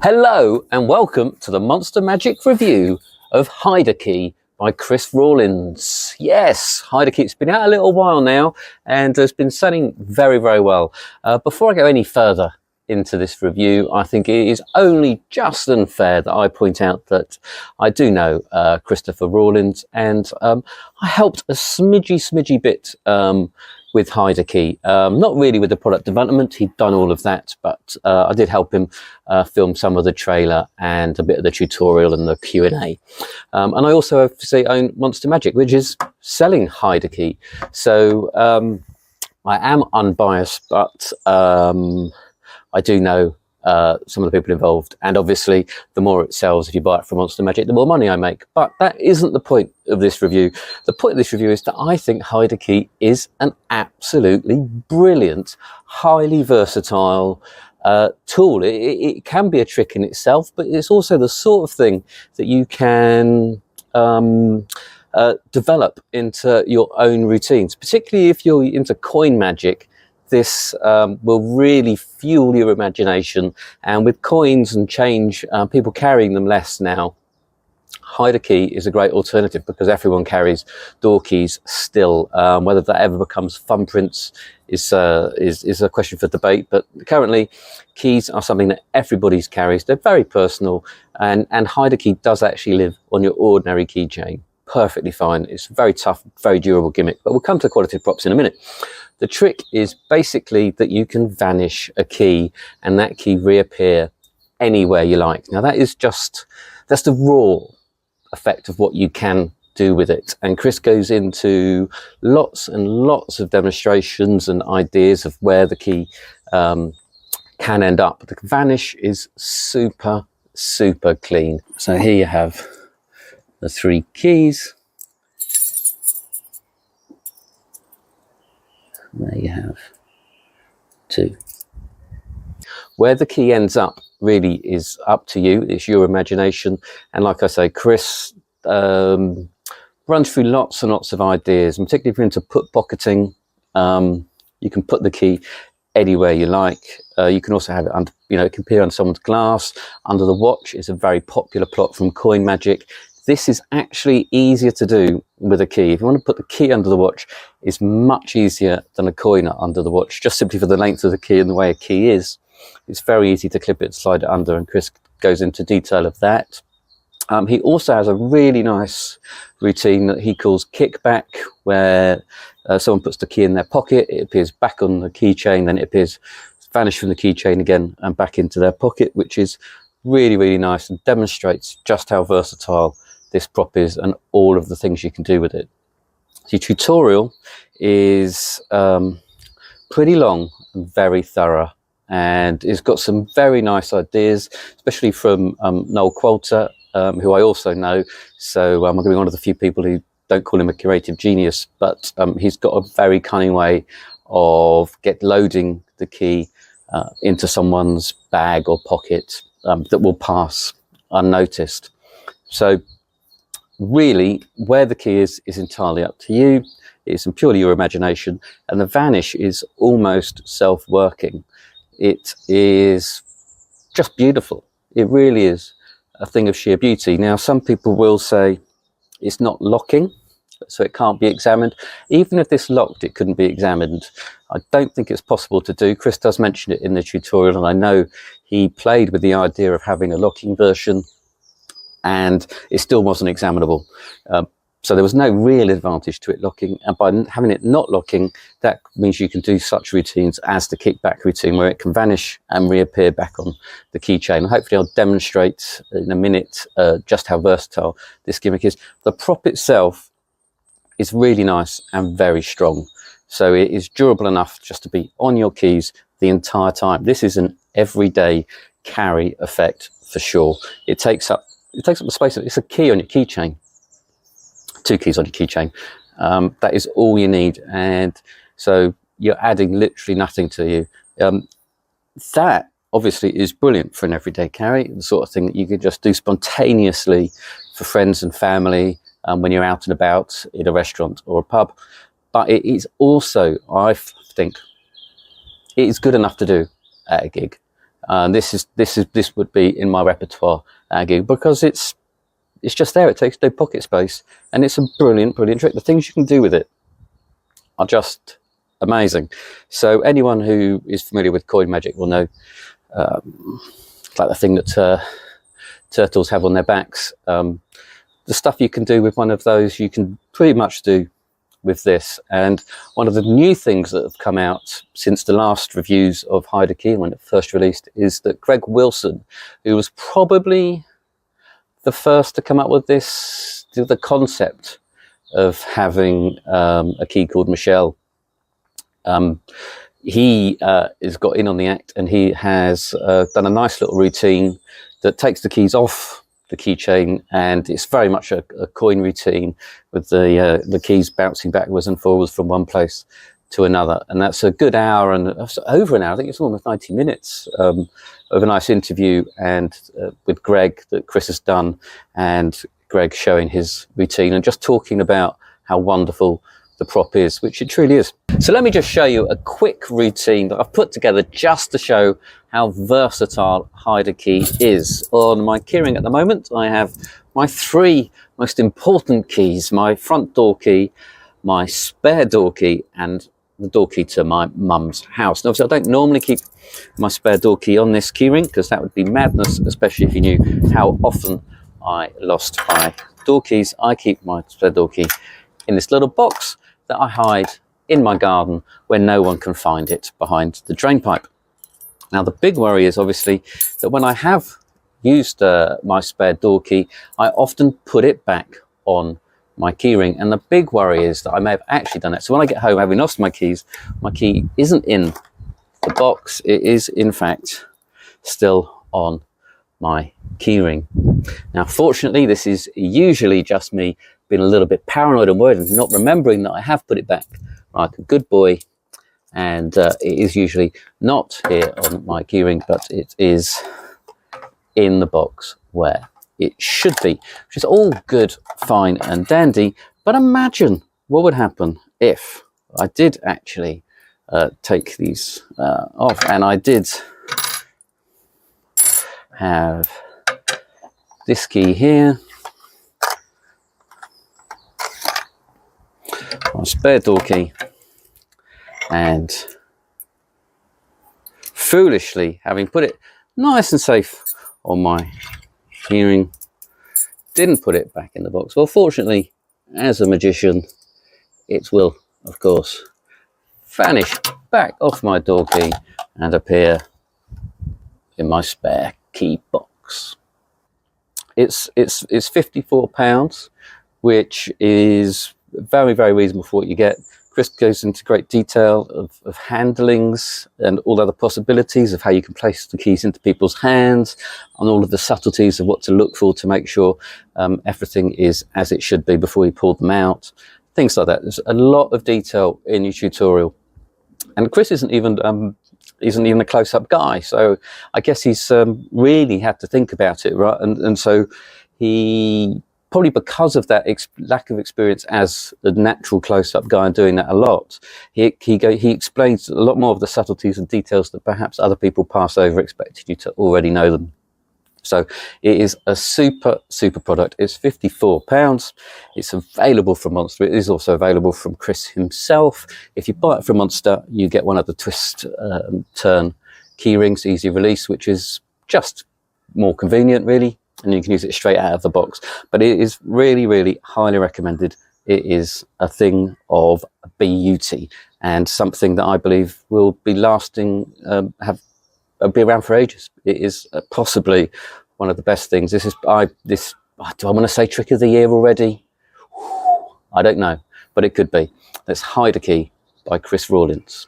Hello and welcome to the Monster Magic review of Hide a Key by Chris Rawlins. Yes, Hide a Key, it's been out a little while now and has been selling very, very well. Before I go any further into this review, I think it is only just unfair that I point out that I do know Christopher Rawlins, and I helped a smidgy bit with Hide a Key. Not really with the product development, he'd done all of that, but I did help him film some of the trailer and a bit of the tutorial and the Q&A. And I also obviously own Monster Magic, which is selling Hide a Key. So I am unbiased, but I do know some of the people involved, and obviously the more it sells if you buy it from Monster Magic, the more money I make. But that isn't the point of this review. The point of this review is that I think Hide a Key is an absolutely brilliant, highly versatile tool. It can be a trick in itself, but it's also the sort of thing that you can develop into your own routines, particularly if you're into coin magic. This will really fuel your imagination, and with coins and change, people carrying them less now, Hide a Key is a great alternative because everyone carries door keys still. Whether that ever becomes thumbprints is a question for debate, but currently keys are something that everybody carries. They're very personal, and Hide a Key does actually live on your ordinary keychain perfectly fine. It's a very tough, very durable gimmick, but we'll come to quality props in a minute. The trick is basically that you can vanish a key and that key reappear anywhere you like. Now that's the raw effect of what you can do with it. And Chris goes into lots and lots of demonstrations and ideas of where the key can end up. The vanish is super clean. So here you have the three keys. There you have two. Where the key ends up really is up to you. It's your imagination. And like I say, Chris runs through lots and lots of ideas, and particularly if you're into pocketing, you can put the key anywhere you like. You can also have it under, it can appear on someone's glass. Under the watch is a very popular plot from coin magic. This is actually easier to do with a key. If you want to put the key under the watch, it's much easier than a coin under the watch, just simply for the length of the key and the way a key is. It's very easy to clip it and slide it under, and Chris goes into detail of that. He also has a really nice routine that he calls kickback, where someone puts the key in their pocket, it appears back on the keychain, then it appears vanished from the keychain again and back into their pocket, which is really nice and demonstrates just how versatile this prop is and all of the things you can do with it. The tutorial is pretty long and very thorough, and it's got some very nice ideas, especially from Noel Qualter, who I also know. So I'm going to be one of the few people who don't call him a creative genius, but he's got a very cunning way of loading the key into someone's bag or pocket that will pass unnoticed. So really, where the key is entirely up to you. It's purely your imagination, and the vanish is almost self-working. It is just beautiful. It really is a thing of sheer beauty. Now, some people will say it's not locking, so it can't be examined. Even if this locked, it couldn't be examined. I don't think it's possible to do. Chris does mention it in the tutorial, and I know he played with the idea of having a locking version, and it still wasn't examinable. So there was no real advantage to it locking, and by having it not locking, that means you can do such routines as the kickback routine, where it can vanish and reappear back on the keychain. Hopefully I'll demonstrate in a minute just how versatile this gimmick is. The prop itself is really nice and very strong, so it is durable enough just to be on your keys the entire time. This is an everyday carry effect for sure. It takes up the space. It's a key on your keychain, two keys on your keychain. That is all you need, and so you're adding literally nothing to you. That obviously is brilliant for an everyday carry, the sort of thing that you could just do spontaneously for friends and family when you're out and about in a restaurant or a pub. But it is also, I think, it is good enough to do at a gig. This would be in my repertoire because it's just there. It takes no pocket space, and it's a brilliant trick. The things you can do with it are just amazing. So anyone who is familiar with coin magic will know, like the thing that turtles have on their backs. The stuff you can do with one of those, you can pretty much do with this. And one of the new things that have come out since the last reviews of Hide a Key, when it first released, is that Greg Wilson, who was probably the first to come up with this, the concept of having a key called Michelle, he has got in on the act, and he has done a nice little routine that takes the keys off the keychain, and it's very much a coin routine with the keys bouncing backwards and forwards from one place to another. And that's a good hour, and over an hour, I think it's almost 90 minutes of a nice interview and with Greg that Chris has done, and Greg showing his routine and just talking about how wonderful the prop is, which it truly is. So let me just show you a quick routine that I've put together just to show how versatile Hide a Key is. On my keyring at the moment, I have my 3 most important keys: my front door key, my spare door key, and the door key to my mum's house. Now, obviously, I don't normally keep my spare door key on this keyring because that would be madness, especially if you knew how often I lost my door keys. I keep my spare door key in this little box that I hide in my garden where no one can find it, behind the drain pipe. Now, the big worry is obviously that when I have used my spare door key, I often put it back on my keyring, and the big worry is that I may have actually done it. So when I get home having lost my keys, my key isn't in the box, it is in fact still on my keyring. Now, fortunately, this is usually just me being a little bit paranoid and worried and not remembering that I have put it back like a good boy, and it is usually not here on my keyring, but it is in the box where it should be, which is all good, fine and dandy. But imagine what would happen if I did actually take these off, and I did have this key here, my spare door key, and foolishly, having put it nice and safe on my keyring, didn't put it back in the box. Well, fortunately, as a magician, it will, of course, vanish back off my door key and appear in my spare key box. It's £54, which is very, very reasonable for what you get. Chris goes into great detail of handlings and all other possibilities of how you can place the keys into people's hands, and all of the subtleties of what to look for to make sure everything is as it should be before you pull them out. Things like that. There's a lot of detail in your tutorial, and Chris isn't even a close-up guy, so I guess he's really had to think about it, right? And so he, probably because of that lack of experience as a natural close-up guy and doing that a lot, he explains a lot more of the subtleties and details that perhaps other people pass over, expecting you to already know them. So it is a super product. It's £54. It's available from Monster. It is also available from Chris himself. If you buy it from Monster, you get one of the twist turn key rings, easy release, which is just more convenient, really, and you can use it straight out of the box. But it is really highly recommended. It is a thing of beauty, and something that I believe will be lasting, be around for ages. It is possibly one of the best things. Do I want to say trick of the year already? I don't know, but it could be. Let's Hide a Key by Chris Rawlins.